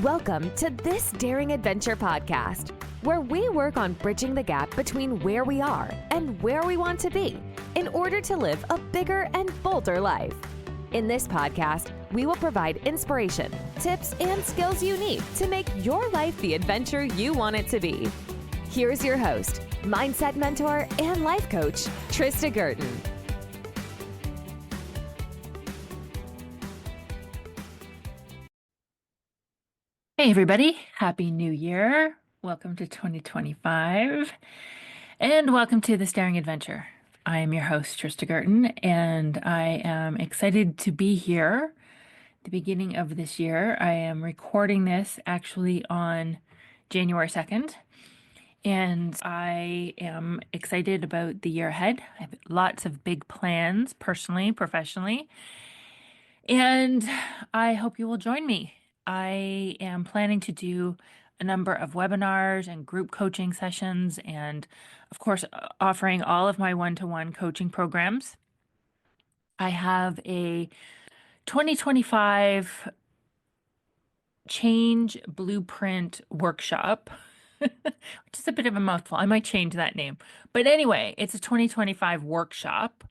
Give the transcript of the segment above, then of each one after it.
Welcome to This Daring Adventure podcast, where we work on bridging the gap between where we are and where we want to be in order to live a bigger and bolder life. In this podcast, we will provide inspiration, tips, and skills you need to make your life the adventure you want it to be. Here's your host, mindset mentor, and life coach, Trista Gurton. Hey everybody, Happy New Year. Welcome to 2025 and welcome to This Daring Adventure. I am your host, Trista Gurton, and I am excited to be here at the beginning of this year. I am recording this actually on January 2nd, and I am excited about the year ahead. I have lots of big plans, personally, professionally, and I hope you will join me. I am planning to do a number of webinars and group coaching sessions, and of course, offering all of my one-to-one coaching programs. I have a 2025 change blueprint workshop, which is a bit of a mouthful. I might change that name. But anyway, it's a 2025 workshop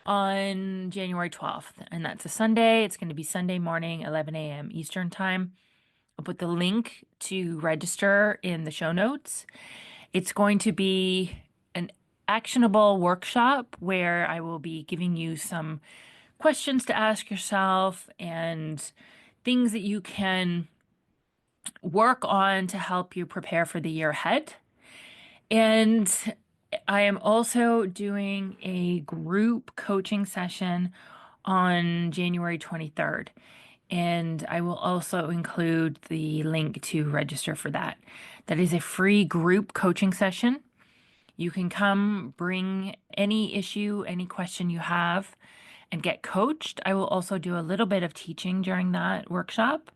on January 12th, and that's a Sunday. It's going to be Sunday morning, 11 a.m. Eastern Time. I'll put the link to register in the show notes. It's going to be an actionable workshop where I will be giving you some questions to ask yourself and things that you can work on to help you prepare for the year ahead. And I am also doing a group coaching session on January 23rd. And I will also include the link to register for that. That is a free group coaching session. You can come bring any issue, any question you have, and get coached. I will also do a little bit of teaching during that workshop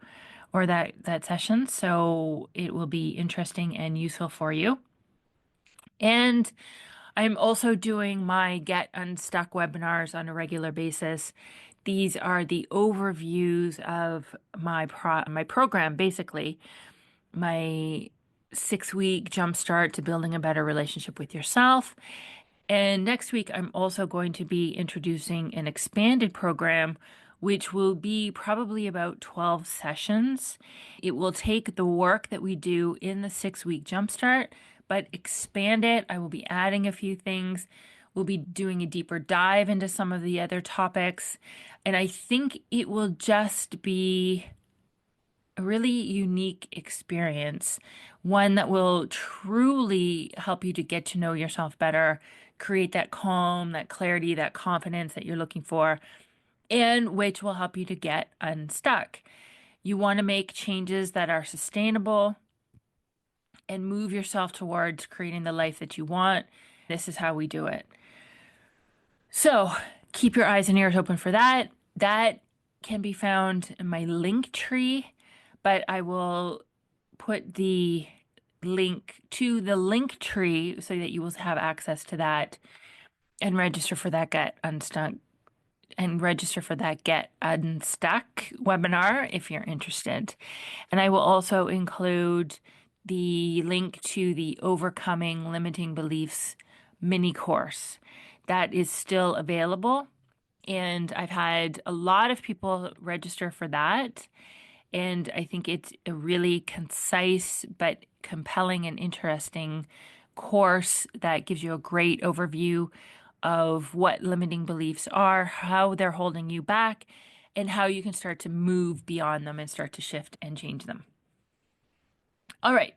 or that session. So it will be interesting and useful for you. And I'm also doing my Get Unstuck webinars on a regular basis. These are the overviews of my program, basically, my 6-week jumpstart to building a better relationship with yourself. And next week, I'm also going to be introducing an expanded program, which will be probably about 12 sessions. It will take the work that we do in the 6-week jumpstart, but expand it. I will be adding a few things. We'll be doing a deeper dive into some of the other topics. And I think it will just be a really unique experience, one that will truly help you to get to know yourself better, create that calm, that clarity, that confidence that you're looking for, and which will help you to get unstuck. You want to make changes that are sustainable and move yourself towards creating the life that you want. This is how we do it. So keep your eyes and ears open for that. That can be found in my link tree, but I will put the link to the link tree so that you will have access to that and register for that Get Unstuck webinar if you're interested. And I will also include the link to the Overcoming Limiting Beliefs mini course. That is still available. And I've had a lot of people register for that. And I think it's a really concise but compelling and interesting course that gives you a great overview of what limiting beliefs are, how they're holding you back, and how you can start to move beyond them and start to shift and change them. All right.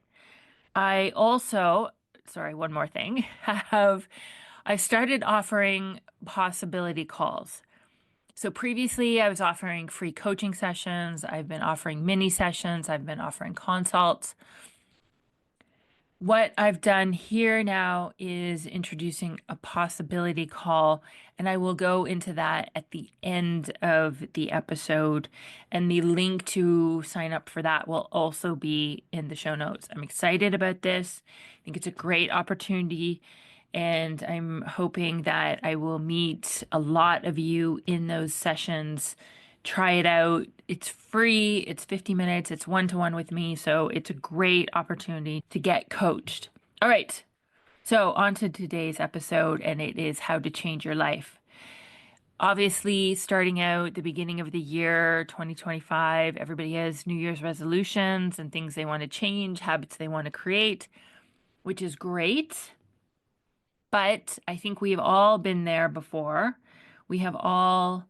I also, one more thing, I started offering possibility calls. So previously I was offering free coaching sessions. I've been offering mini sessions. I've been offering consults. What I've done here now is introducing a possibility call, and I will go into that at the end of the episode. And the link to sign up for that will also be in the show notes. I'm excited about this. I think it's a great opportunity, and I'm hoping that I will meet a lot of you in those sessions Try it out. It's free. It's 50 minutes. It's one-to-one with me. So it's a great opportunity to get coached. All right. So on to today's episode, and it is how to change your life. Obviously, starting out the beginning of the year, 2025, everybody has New Year's resolutions and things they want to change, habits they want to create, which is great. But I think we've all been there before. We have all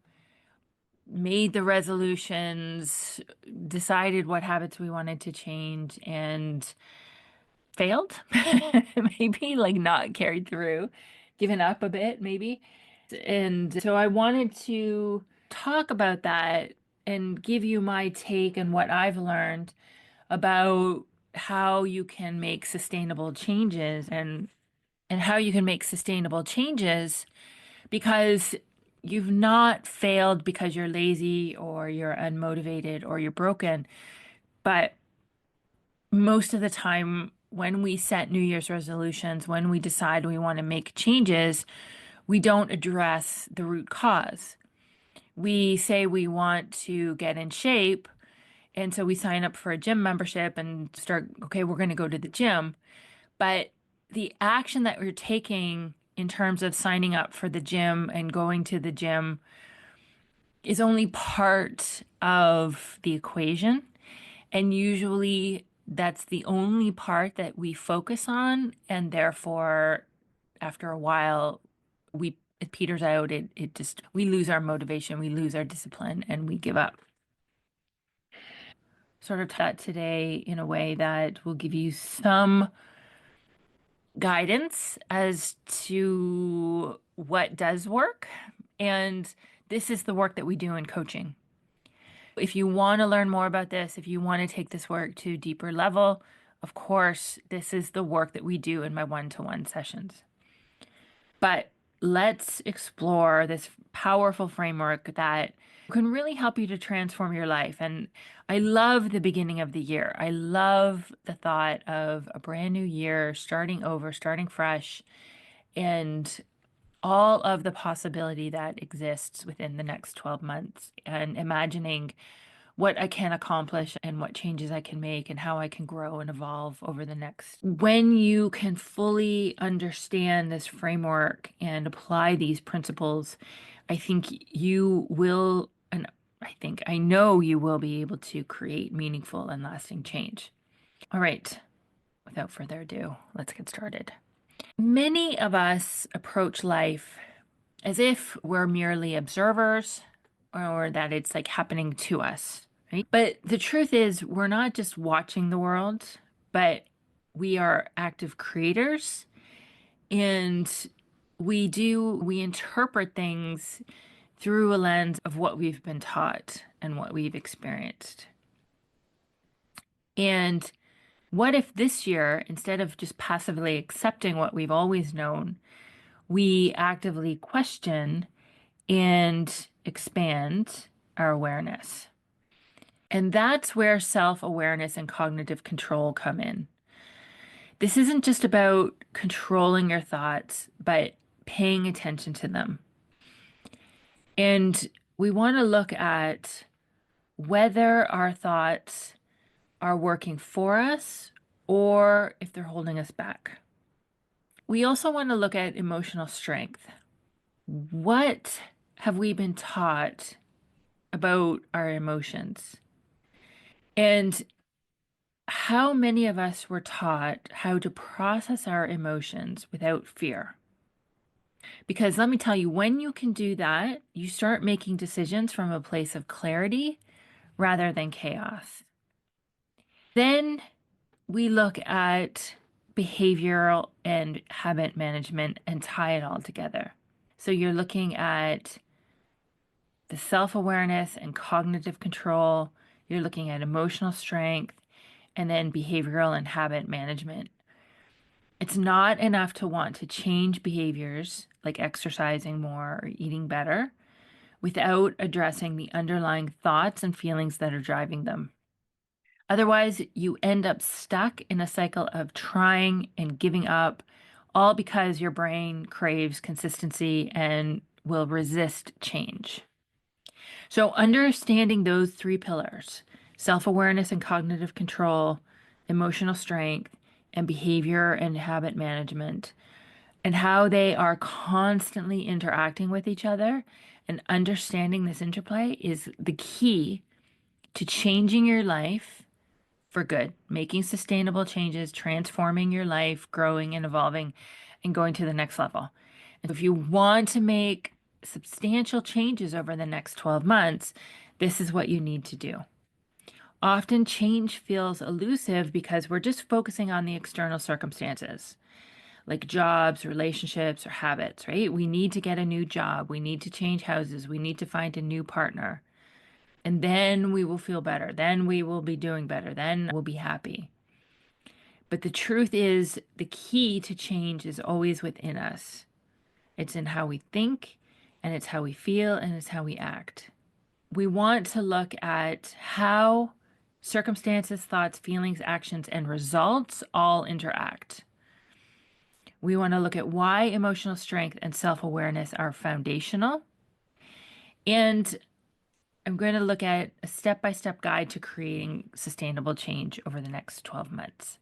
made the resolutions, decided what habits we wanted to change, and failed. Maybe like not carried through, given up a bit, maybe. And so I wanted to talk about that and give you my take and what I've learned about how you can make sustainable changes and how you can make sustainable changes because you've not failed because you're lazy or you're unmotivated or you're broken. But most of the time, when we set New Year's resolutions, when we decide we want to make changes, we don't address the root cause. We say we want to get in shape, and so we sign up for a gym membership and start, okay, we're going to go to the gym. But the action that we're taking in terms of signing up for the gym and going to the gym is only part of the equation. And usually that's the only part that we focus on. And therefore, after a while, it peters out. It just, we lose our motivation, we lose our discipline, and we give up. Sort of that today in a way that will give you some guidance as to what does work. And this is the work that we do in coaching. If you want to learn more about this, if you want to take this work to a deeper level, of course, this is the work that we do in my one-to-one sessions. But let's explore this powerful framework that can really help you to transform your life. And I love the beginning of the year. I love the thought of a brand new year, starting over, starting fresh, and all of the possibility that exists within the next 12 months and imagining what I can accomplish and what changes I can make and how I can grow and evolve over the next. When you can fully understand this framework and apply these principles, I think you will, and I know you will be able to create meaningful and lasting change. All right, without further ado, let's get started. Many of us approach life as if we're merely observers or that it's like happening to us, right? But the truth is, we're not just watching the world, but we are active creators and we interpret things through a lens of what we've been taught and what we've experienced. And what if this year, instead of just passively accepting what we've always known, we actively question and expand our awareness? And that's where self-awareness and cognitive control come in. This isn't just about controlling your thoughts, but paying attention to them. And we want to look at whether our thoughts are working for us or if they're holding us back. We also want to look at emotional strength. What have we been taught about our emotions? And how many of us were taught how to process our emotions without fear? Because let me tell you, when you can do that, you start making decisions from a place of clarity rather than chaos. Then we look at behavioral and habit management and tie it all together. So you're looking at the self-awareness and cognitive control, you're looking at emotional strength, and then behavioral and habit management. It's not enough to want to change behaviors like exercising more or eating better without addressing the underlying thoughts and feelings that are driving them. Otherwise, you end up stuck in a cycle of trying and giving up, all because your brain craves consistency and will resist change. So, understanding those three pillars, self-awareness and cognitive control, emotional strength, and behavior and habit management, and how they are constantly interacting with each other, and understanding this interplay is the key to changing your life for good, making sustainable changes, transforming your life, growing and evolving, and going to the next level. And if you want to make substantial changes over the next 12 months, this is what you need to do. Often change feels elusive because we're just focusing on the external circumstances, like jobs, relationships, or habits, right? We need to get a new job. We need to change houses. We need to find a new partner. And then we will feel better. Then we will be doing better. Then we'll be happy. But the truth is, the key to change is always within us. It's in how we think, and it's how we feel, and it's how we act. We want to look at how circumstances, thoughts, feelings, actions, and results all interact. We want to look at why emotional strength and self-awareness are foundational. And I'm going to look at a step-by-step guide to creating sustainable change over the next 12 months.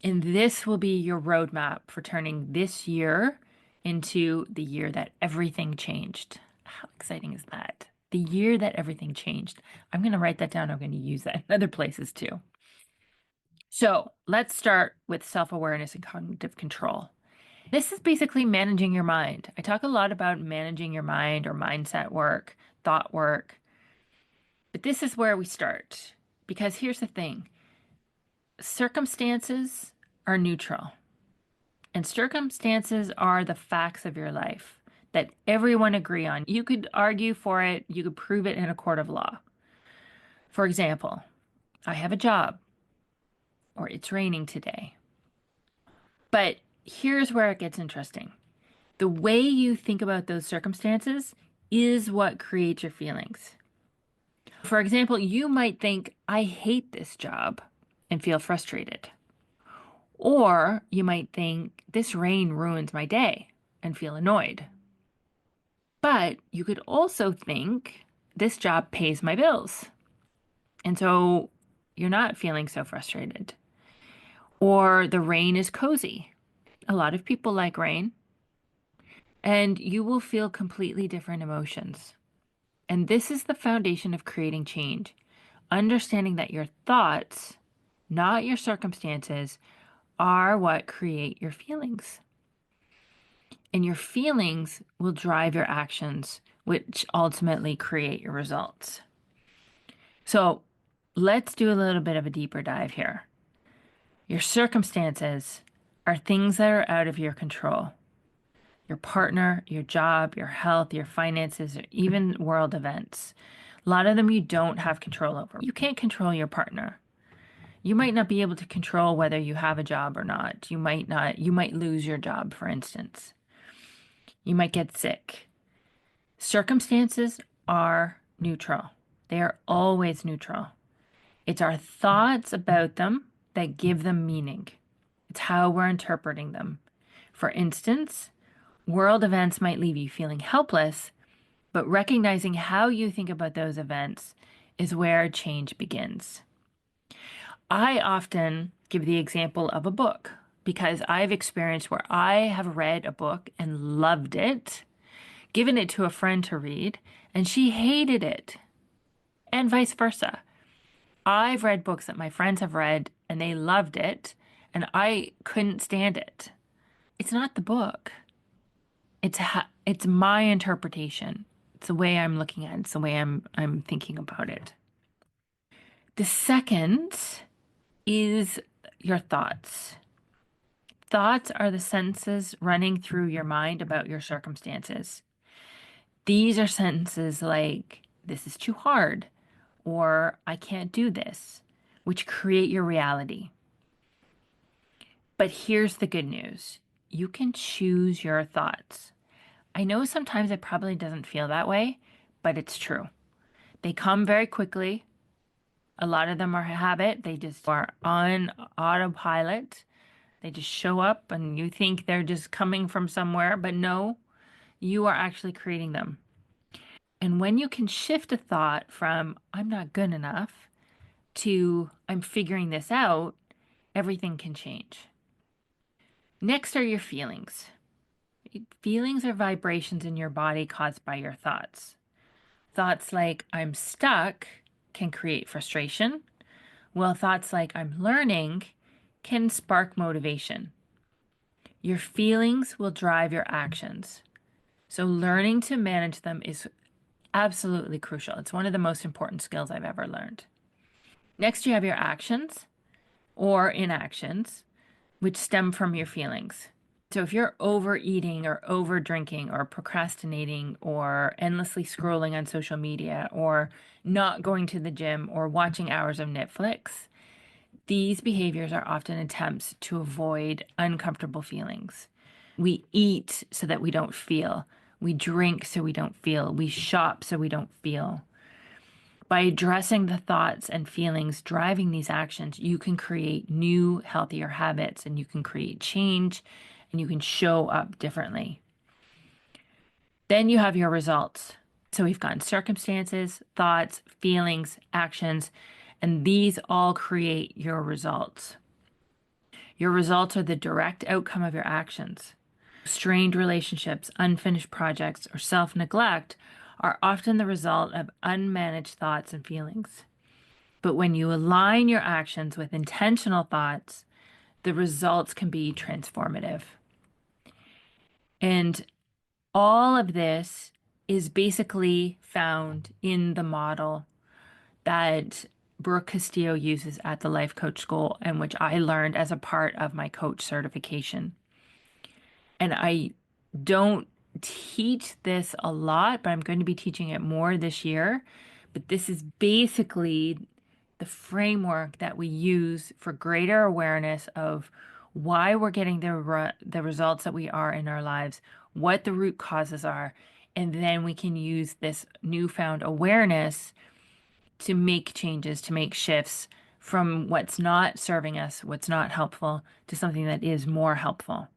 And this will be your roadmap for turning this year into the year that everything changed. How exciting is that? The year that everything changed. I'm going to write that down. I'm going to use that in other places too. So let's start with self-awareness and cognitive control. This is basically managing your mind. I talk a lot about managing your mind or mindset work, thought work. But this is where we start. Because here's the thing. Circumstances are neutral. And circumstances are the facts of your life that everyone agree on. You could argue for it. You could prove it in a court of law. For example, I have a job, or it's raining today. But here's where it gets interesting. The way you think about those circumstances is what creates your feelings. For example, you might think, I hate this job, and feel frustrated. Or you might think, this rain ruins my day, and feel annoyed. But you could also think, this job pays my bills. And so you're not feeling so frustrated. Or the rain is cozy. A lot of people like rain. And you will feel completely different emotions. And this is the foundation of creating change. Understanding that your thoughts, not your circumstances, are what create your feelings. And your feelings will drive your actions, which ultimately create your results. So let's do a little bit of a deeper dive here. Your circumstances are things that are out of your control. Your partner, your job, your health, your finances, or even world events. A lot of them you don't have control over. You can't control your partner. You might not be able to control whether you have a job or not. You might lose your job, for instance. You might get sick. Circumstances are neutral. They are always neutral. It's our thoughts about them that give them meaning. It's how we're interpreting them. For instance, world events might leave you feeling helpless, but recognizing how you think about those events is where change begins. I often give the example of a book because I've experienced where I have read a book and loved it, given it to a friend to read, and she hated it, and vice versa. I've read books that my friends have read and they loved it, and I couldn't stand it. It's not the book. It's my interpretation. It's the way I'm looking at it. It's the way I'm thinking about it. The second is your thoughts. Thoughts are the sentences running through your mind about your circumstances. These are sentences like, this is too hard, or I can't do this, which create your reality. But here's the good news. You can choose your thoughts. I know sometimes it probably doesn't feel that way, but it's true. They come very quickly. A lot of them are habit. They just are on autopilot. They just show up and you think they're just coming from somewhere, but no, you are actually creating them. And when you can shift a thought from, I'm not good enough, to, I'm figuring this out, everything can change. Next are your feelings. Feelings are vibrations in your body caused by your thoughts. Thoughts like, I'm stuck, can create frustration, while thoughts like, I'm learning, can spark motivation. Your feelings will drive your actions. So learning to manage them is absolutely crucial. It's one of the most important skills I've ever learned. Next, you have your actions or inactions, which stem from your feelings. So if you're overeating or over drinking or procrastinating or endlessly scrolling on social media or not going to the gym or watching hours of Netflix, these behaviors are often attempts to avoid uncomfortable feelings. We eat so that we don't feel. We drink so we don't feel. We shop so we don't feel. By addressing the thoughts and feelings driving these actions, you can create new, healthier habits and you can create change and you can show up differently. Then you have your results. So we've got circumstances, thoughts, feelings, actions, and these all create your results. Your results are the direct outcome of your actions. Strained relationships, unfinished projects, or self neglect are often the result of unmanaged thoughts and feelings. But when you align your actions with intentional thoughts, the results can be transformative. And all of this is basically found in the model that Brooke Castillo uses at the Life Coach School and which I learned as a part of my coach certification. And I don't teach this a lot, but I'm going to be teaching it more this year. But this is basically the framework that we use for greater awareness of why we're getting the results that we are in our lives, what the root causes are, and then we can use this newfound awareness to make changes, to make shifts from what's not serving us, what's not helpful, to something that is more helpful.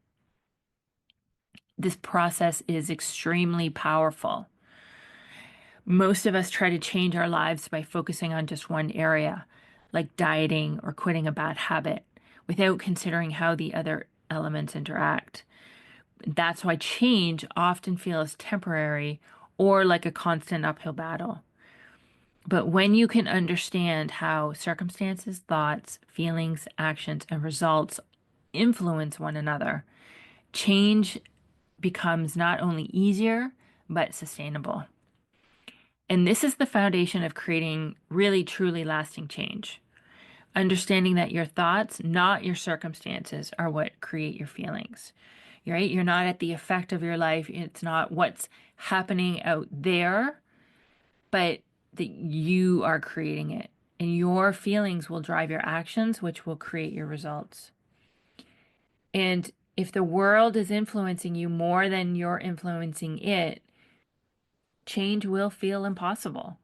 This process is extremely powerful. Most of us try to change our lives by focusing on just one area, like dieting or quitting a bad habit, without considering how the other elements interact. That's why change often feels temporary or like a constant uphill battle. But when you can understand how circumstances, thoughts, feelings, actions, and results influence one another, change becomes not only easier, but sustainable. And this is the foundation of creating really, truly lasting change. Understanding that your thoughts, not your circumstances, are what create your feelings, right? You're not at the effect of your life. It's not what's happening out there, but that you are creating it. And your feelings will drive your actions, which will create your results. And if the world is influencing you more than you're influencing it, change will feel impossible.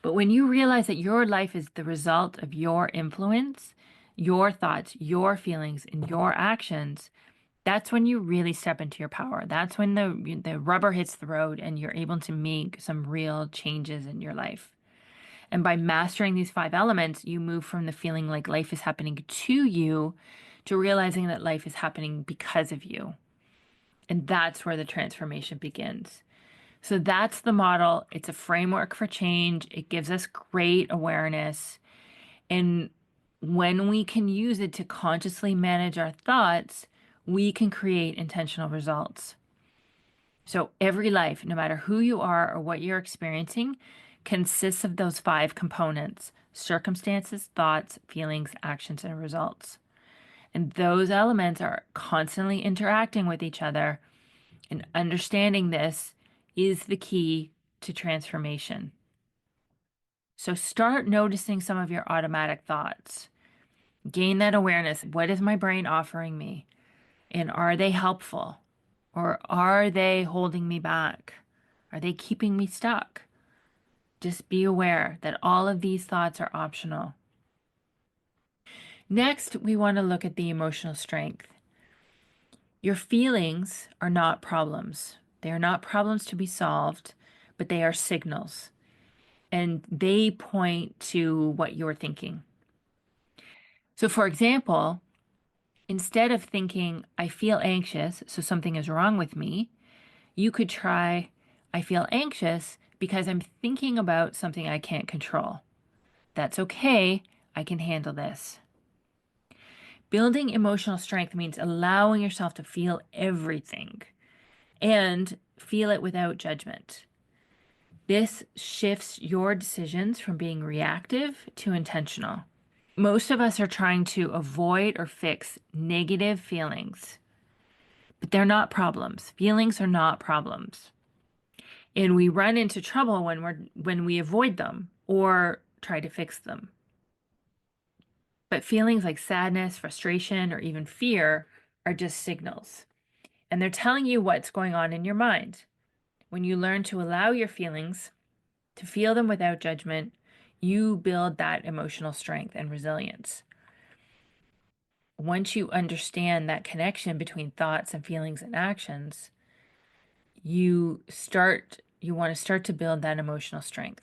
But when you realize that your life is the result of your influence, your thoughts, your feelings, and your actions, that's when you really step into your power. That's when the rubber hits the road and you're able to make some real changes in your life. And by mastering these 5 elements, you move from the feeling like life is happening to you to realizing that life is happening because of you. And that's where the transformation begins. So that's the model. It's a framework for change. It gives us great awareness. And when we can use it to consciously manage our thoughts, we can create intentional results. So every life, no matter who you are or what you're experiencing, consists of those 5 components: circumstances, thoughts, feelings, actions, and results. And those elements are constantly interacting with each other. And understanding this is the key to transformation. So start noticing some of your automatic thoughts. Gain that awareness. What is my brain offering me? And are they helpful? Or are they holding me back? Are they keeping me stuck? Just be aware that all of these thoughts are optional. Next, we want to look at the emotional strength. Your feelings are not problems. They are not problems to be solved, but they are signals and they point to what you're thinking. So, for example, instead of thinking, I feel anxious, so something is wrong with me, you could try, I feel anxious because I'm thinking about something I can't control. That's okay. I can handle this. Building emotional strength means allowing yourself to feel everything and feel it without judgment. This shifts your decisions from being reactive to intentional. Most of us are trying to avoid or fix negative feelings, but they're not problems. Feelings are not problems. And we run into trouble when we avoid them or try to fix them. But feelings like sadness, frustration, or even fear are just signals. And they're telling you what's going on in your mind. When you learn to allow your feelings, to feel them without judgment, you build that emotional strength and resilience. Once you understand that connection between thoughts and feelings and actions, you want to start to build that emotional strength.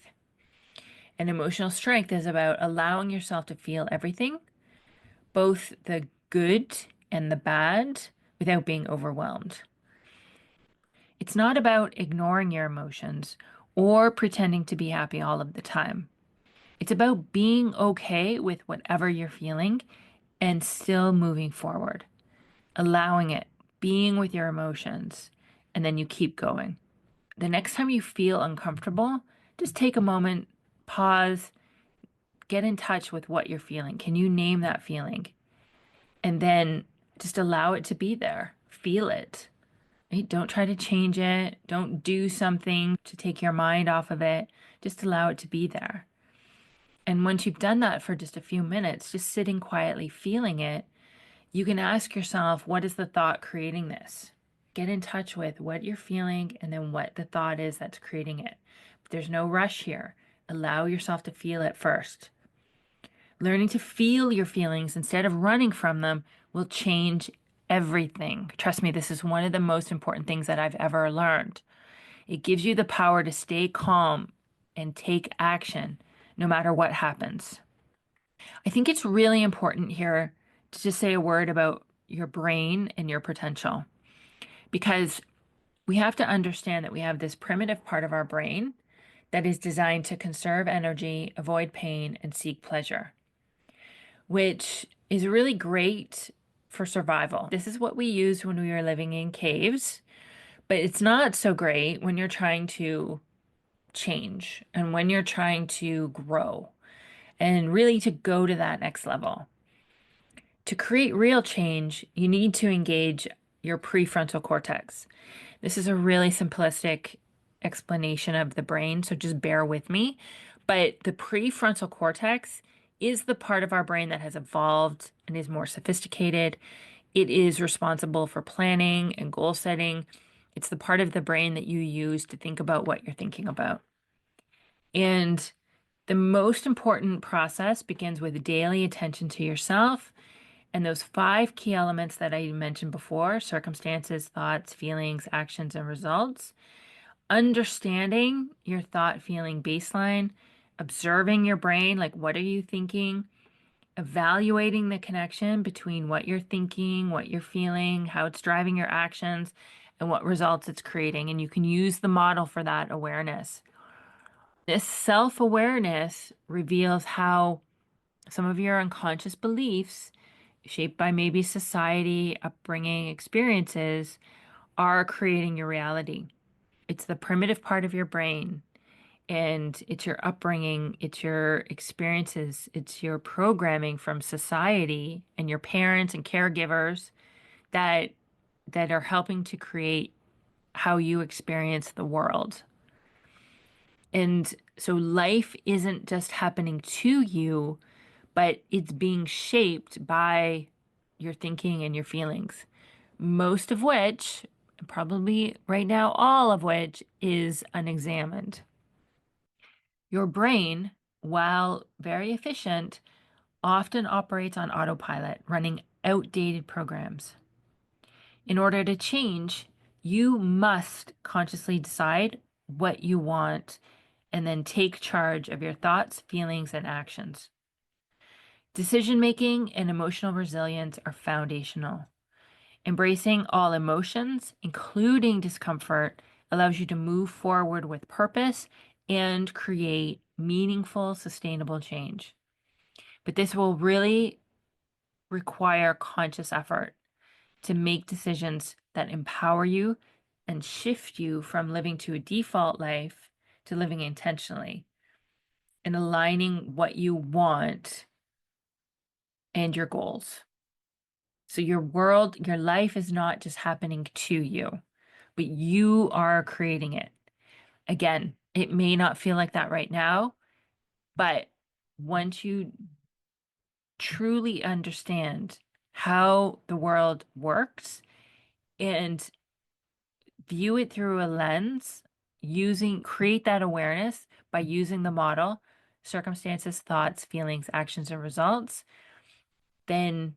And emotional strength is about allowing yourself to feel everything, both the good and the bad, without being overwhelmed. It's not about ignoring your emotions or pretending to be happy all of the time. It's about being okay with whatever you're feeling and still moving forward, allowing it, being with your emotions, and then you keep going. The next time you feel uncomfortable, just take a moment, pause, get in touch with what you're feeling. Can you name that feeling? And then just allow it to be there. Feel it. Right? Don't try to change it. Don't do something to take your mind off of it. Just allow it to be there. And once you've done that for just a few minutes, just sitting quietly feeling it, you can ask yourself, what is the thought creating this? Get in touch with what you're feeling and then what the thought is that's creating it. But there's no rush here. Allow yourself to feel it first. Learning to feel your feelings instead of running from them will change everything. Trust me, this is one of the most important things that I've ever learned. It gives you the power to stay calm and take action no matter what happens. I think it's really important here to just say a word about your brain and your potential because we have to understand that we have this primitive part of our brain that is designed to conserve energy, avoid pain, and seek pleasure, which is really great for survival. This is what we used when we were living in caves, but it's not so great when you're trying to change and when you're trying to grow and really to go to that next level. To create real change, you need to engage your prefrontal cortex. This is a really simplistic explanation of the brain, so just bear with me. But the prefrontal cortex is the part of our brain that has evolved and is more sophisticated. It is responsible for planning and goal setting. It's the part of the brain that you use to think about what you're thinking about. And the most important process begins with daily attention to yourself and those 5 key elements that I mentioned before: circumstances, thoughts, feelings, actions, and results. Understanding your thought feeling baseline, observing your brain, like what are you thinking, evaluating the connection between what you're thinking, what you're feeling, how it's driving your actions, and what results it's creating. And you can use the model for that awareness. This self-awareness reveals how some of your unconscious beliefs, shaped by maybe society, upbringing, experiences, are creating your reality. It's the primitive part of your brain, and it's your upbringing, it's your experiences, it's your programming from society and your parents and caregivers that are helping to create how you experience the world. And so life isn't just happening to you, but it's being shaped by your thinking and your feelings, most of which, probably right now, all of which is unexamined. Your brain, while very efficient, often operates on autopilot, running outdated programs. In order to change, you must consciously decide what you want, and then take charge of your thoughts, feelings, and actions. Decision making and emotional resilience are foundational. Embracing all emotions, including discomfort, allows you to move forward with purpose and create meaningful, sustainable change. But this will really require conscious effort to make decisions that empower you and shift you from living to a default life to living intentionally and aligning what you want and your goals. So your world, your life is not just happening to you, but you are creating it. Again, it may not feel like that right now, but once you truly understand how the world works and view it through a lens, create that awareness by using the model, circumstances, thoughts, feelings, actions, and results, then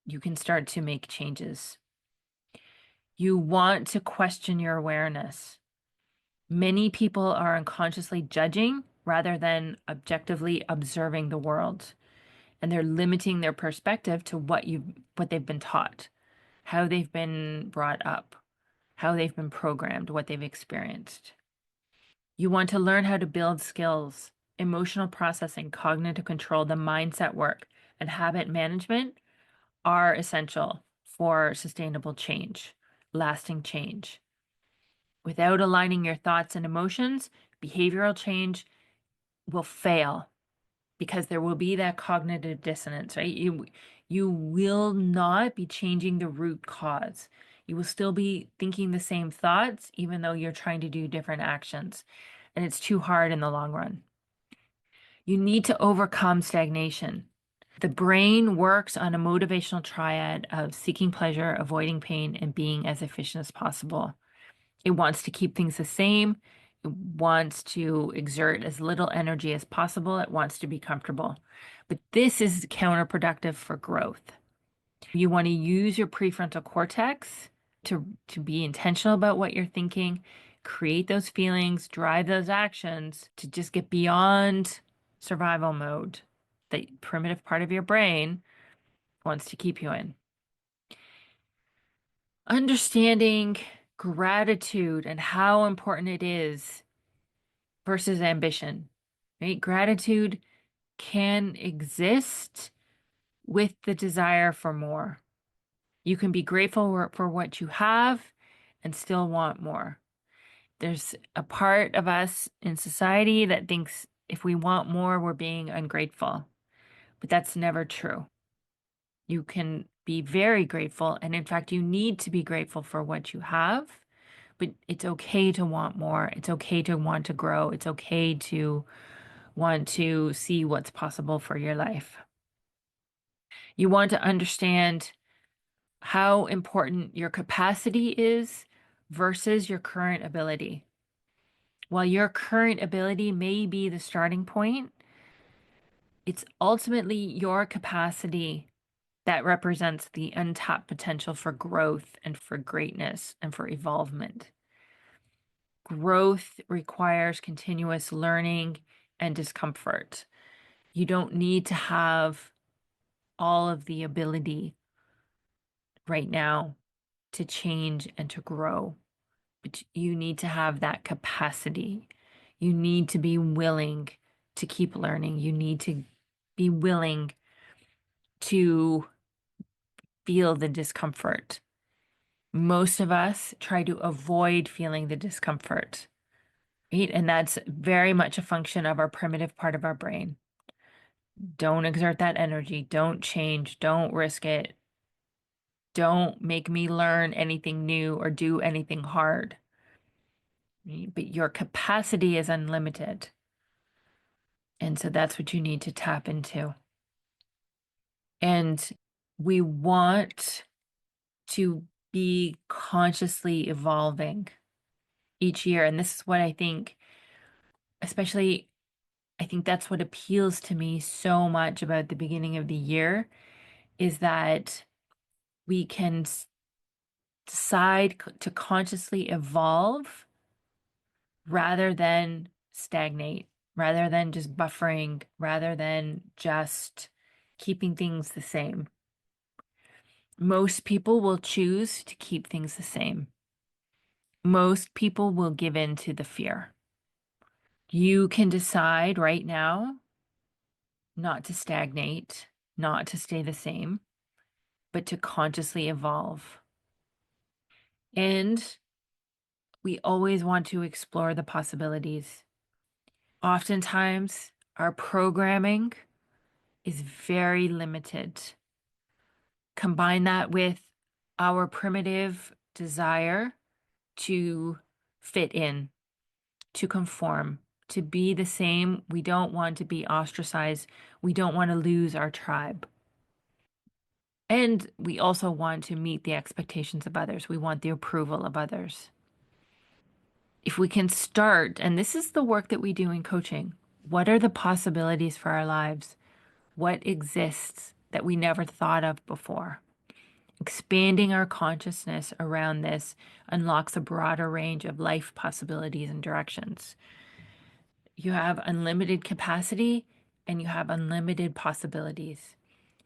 you can start to make changes. You want to question your awareness. Many people are unconsciously judging rather than objectively observing the world, and they're limiting their perspective to what they've been taught, how they've been brought up, how they've been programmed, what they've experienced. You want to learn how to build skills, emotional processing, cognitive control, the mindset work, and habit management are essential for sustainable change, lasting change. Without aligning your thoughts and emotions, behavioral change will fail because there will be that cognitive dissonance, right? You will not be changing the root cause. You will still be thinking the same thoughts, even though you're trying to do different actions. And it's too hard in the long run. You need to overcome stagnation. The brain works on a motivational triad of seeking pleasure, avoiding pain, and being as efficient as possible. It wants to keep things the same. It wants to exert as little energy as possible. It wants to be comfortable. But this is counterproductive for growth. You want to use your prefrontal cortex to be intentional about what you're thinking, create those feelings, drive those actions to just get beyond survival mode, the primitive part of your brain wants to keep you in. Understanding gratitude and how important it is versus ambition, right? Gratitude can exist with the desire for more. You can be grateful for what you have and still want more. There's a part of us in society that thinks if we want more, we're being ungrateful, but that's never true. You can be very grateful, and in fact, you need to be grateful for what you have, but it's okay to want more. It's okay to want to grow. It's okay to want to see what's possible for your life. You want to understand how important your capacity is versus your current ability. While your current ability may be the starting point, it's ultimately your capacity that represents the untapped potential for growth and for greatness and for evolvement. Growth requires continuous learning and discomfort. You don't need to have all of the ability right now to change and to grow, but you need to have that capacity. You need to be willing to keep learning. You need to be willing to feel the discomfort. Most of us try to avoid feeling the discomfort, right? And that's very much a function of our primitive part of our brain. Don't exert that energy. Don't change. Don't risk it. Don't make me learn anything new or do anything hard. Right? But your capacity is unlimited. And so that's what you need to tap into. And we want to be consciously evolving each year. And this is what I think, especially, I think that's what appeals to me so much about the beginning of the year is that we can decide to consciously evolve rather than stagnate, rather than just buffering, rather than just keeping things the same. Most people will choose to keep things the same. Most people will give in to the fear. You can decide right now not to stagnate, not to stay the same, but to consciously evolve. And we always want to explore the possibilities. Oftentimes, our programming is very limited. Combine that with our primitive desire to fit in, to conform, to be the same. We don't want to be ostracized. We don't want to lose our tribe. And we also want to meet the expectations of others. We want the approval of others. If we can start, and this is the work that we do in coaching, what are the possibilities for our lives? What exists that we never thought of before? Expanding our consciousness around this unlocks a broader range of life possibilities and directions. You have unlimited capacity and you have unlimited possibilities.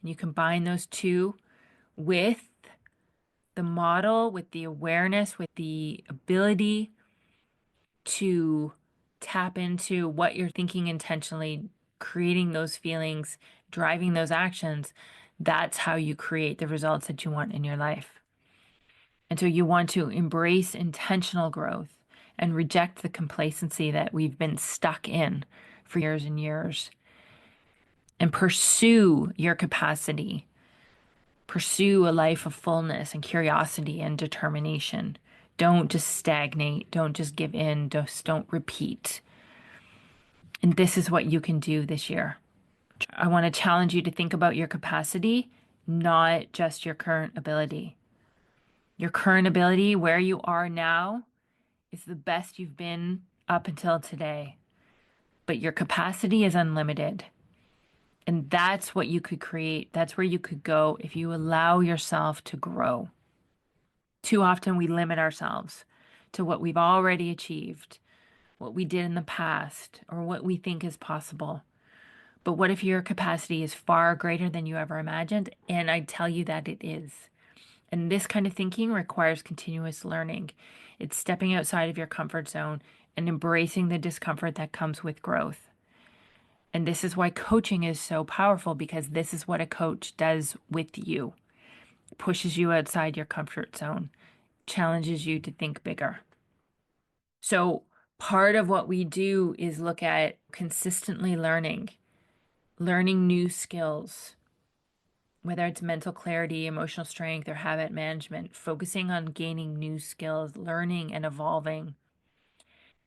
And you combine those two with the model, with the awareness, with the ability to tap into what you're thinking intentionally, creating those feelings, driving those actions. That's how you create the results that you want in your life. And so you want to embrace intentional growth and reject the complacency that we've been stuck in for years and years, and pursue your capacity. Pursue a life of fullness and curiosity and determination. Don't just stagnate. Don't just give in. Just don't repeat. And this is what you can do this year. I want to challenge you to think about your capacity, not just your current ability. Your current ability, where you are now, is the best you've been up until today. But your capacity is unlimited. And that's what you could create. That's where you could go if you allow yourself to grow. Too often we limit ourselves to what we've already achieved, what we did in the past, or what we think is possible. But what if your capacity is far greater than you ever imagined? And I tell you that it is. And this kind of thinking requires continuous learning. It's stepping outside of your comfort zone and embracing the discomfort that comes with growth. And this is why coaching is so powerful, because this is what a coach does with you. It pushes you outside your comfort zone, challenges you to think bigger. So part of what we do is look at consistently learning new skills, whether it's mental clarity, emotional strength, or habit management, focusing on gaining new skills, learning and evolving.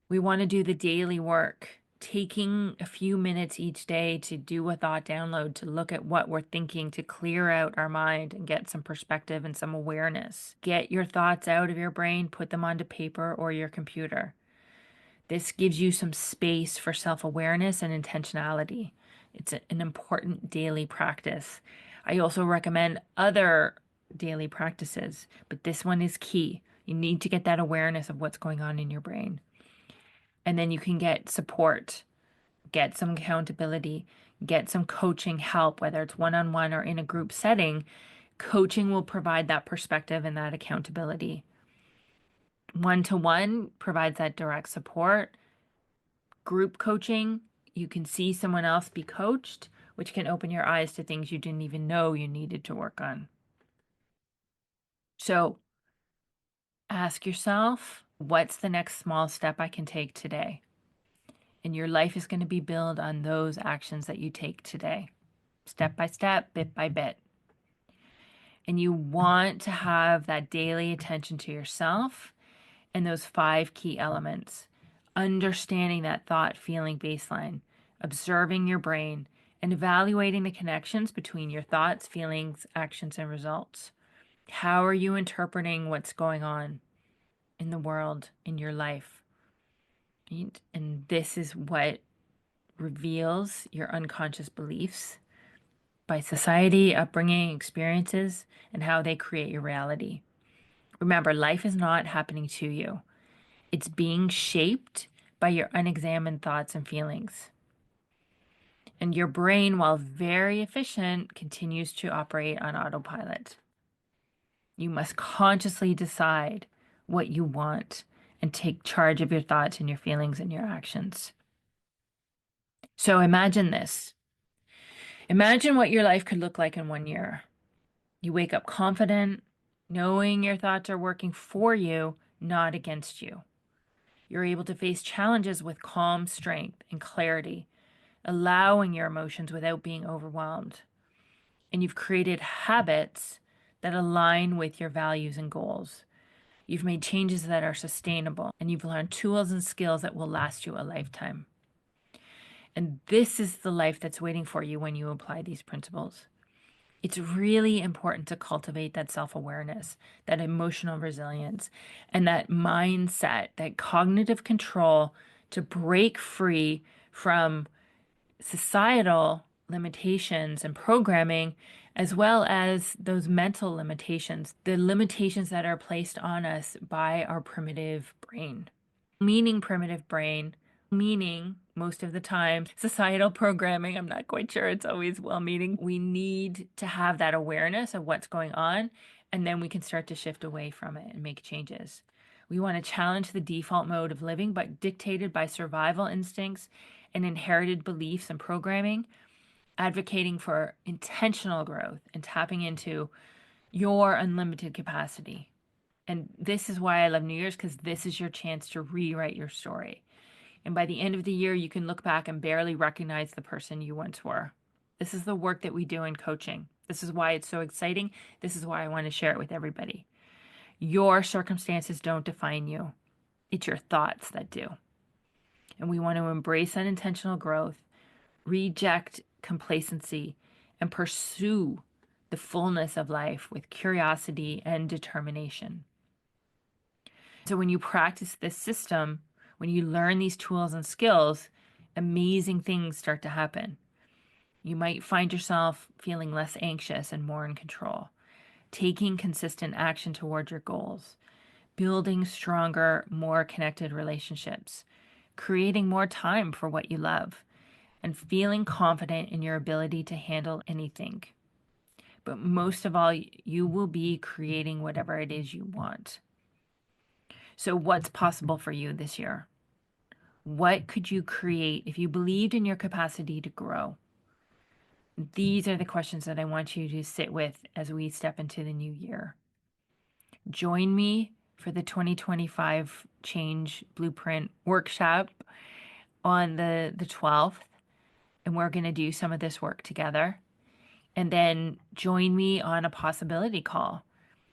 We want to do the daily work, taking a few minutes each day to do a thought download, to look at what we're thinking, to clear out our mind and get some perspective and some awareness. Get your thoughts out of your brain, put them onto paper or your computer. This gives you some space for self-awareness and intentionality. It's an important daily practice. I also recommend other daily practices, but this one is key. You need to get that awareness of what's going on in your brain. And then you can get support, get some accountability, get some coaching help, whether it's one-on-one or in a group setting. Coaching will provide that perspective and that accountability. One-to-one provides that direct support. Group coaching, you can see someone else be coached, which can open your eyes to things you didn't even know you needed to work on. So ask yourself, what's the next small step I can take today? And your life is going to be built on those actions that you take today, step by step, bit by bit. And you want to have that daily attention to yourself and those 5 key elements. Understanding that thought, feeling baseline, observing your brain, and evaluating the connections between your thoughts, feelings, actions, and results. How are you interpreting what's going on in the world, in your life? Right? And this is what reveals your unconscious beliefs by society, upbringing, experiences, and how they create your reality. Remember, life is not happening to you. It's being shaped by your unexamined thoughts and feelings. And your brain, while very efficient, continues to operate on autopilot. You must consciously decide what you want and take charge of your thoughts and your feelings and your actions. So imagine this. Imagine what your life could look like in 1 year. You wake up confident, knowing your thoughts are working for you, not against you. You're able to face challenges with calm strength and clarity, allowing your emotions without being overwhelmed. And you've created habits that align with your values and goals. You've made changes that are sustainable, and you've learned tools and skills that will last you a lifetime. And this is the life that's waiting for you when you apply these principles. It's really important to cultivate that self-awareness, that emotional resilience, and that mindset, that cognitive control to break free from societal limitations and programming, as well as those mental limitations, the limitations that are placed on us by our primitive brain. Meaning primitive brain, meaning most of the time societal programming. I'm not quite sure it's always well-meaning. We need to have that awareness of what's going on, and then we can start to shift away from it and make changes. We want to challenge the default mode of living, but dictated by survival instincts and inherited beliefs and programming, advocating for intentional growth and tapping into your unlimited capacity. And this is why I love New Year's, because this is your chance to rewrite your story. And by the end of the year, you can look back and barely recognize the person you once were. This is the work that we do in coaching. This is why it's so exciting. This is why I want to share it with everybody. Your circumstances don't define you. It's your thoughts that do. And we want to embrace unintentional growth, reject complacency, and pursue the fullness of life with curiosity and determination. So when you practice this system, when you learn these tools and skills, amazing things start to happen. You might find yourself feeling less anxious and more in control, taking consistent action toward your goals, building stronger, more connected relationships, creating more time for what you love, and feeling confident in your ability to handle anything. But most of all, you will be creating whatever it is you want. So what's possible for you this year? What could you create if you believed in your capacity to grow? These are the questions that I want you to sit with as we step into the new year. Join me for the 2025 Change Blueprint Workshop on the 12th, and we're going to do some of this work together. And then join me on a possibility call.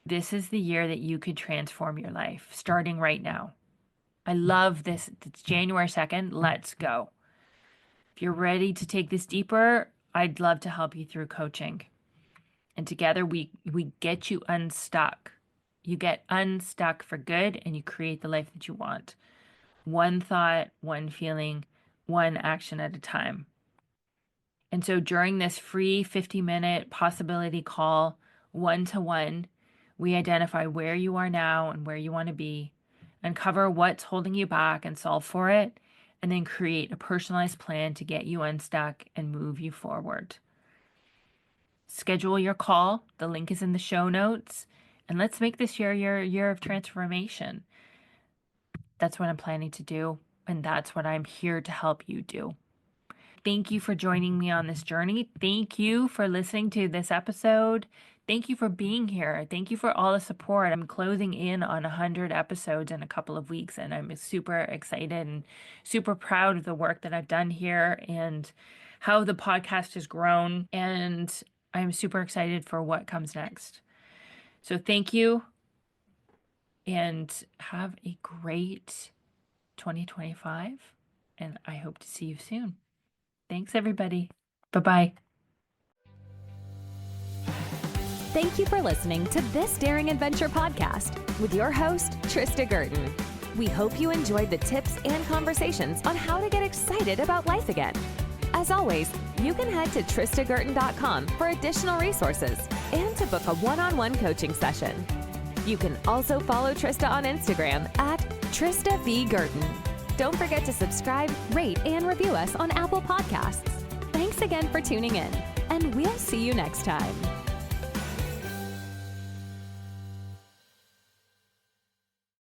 This is the year that you could transform your life, starting right now. I love this. It's January 2nd. Let's go. If you're ready to take this deeper, I'd love to help you through coaching. And together we get you unstuck. You get unstuck for good, and you create the life that you want. One thought, one feeling, one action at a time. And so during this free 50-minute possibility call, one-to-one, we identify where you are now and where you want to be, uncover what's holding you back and solve for it, and then create a personalized plan to get you unstuck and move you forward. Schedule your call. The link is in the show notes. And let's make this year your year of transformation. That's what I'm planning to do, and that's what I'm here to help you do. Thank you for joining me on this journey. Thank you for listening to this episode. Thank you for being here. Thank you for all the support. I'm closing in on 100 episodes in a couple of weeks, and I'm super excited and super proud of the work that I've done here and how the podcast has grown. And I'm super excited for what comes next. So thank you, and have a great 2025. And I hope to see you soon. Thanks, everybody. Bye-bye. Thank you for listening to this Daring Adventure podcast with your host, Trista Gurton. We hope you enjoyed the tips and conversations on how to get excited about life again. As always, you can head to tristagurton.com for additional resources and to book a one-on-one coaching session. You can also follow Trista on Instagram at Trista V. Gurton. Don't forget to subscribe, rate, and review us on Apple Podcasts. Thanks again for tuning in, and we'll see you next time.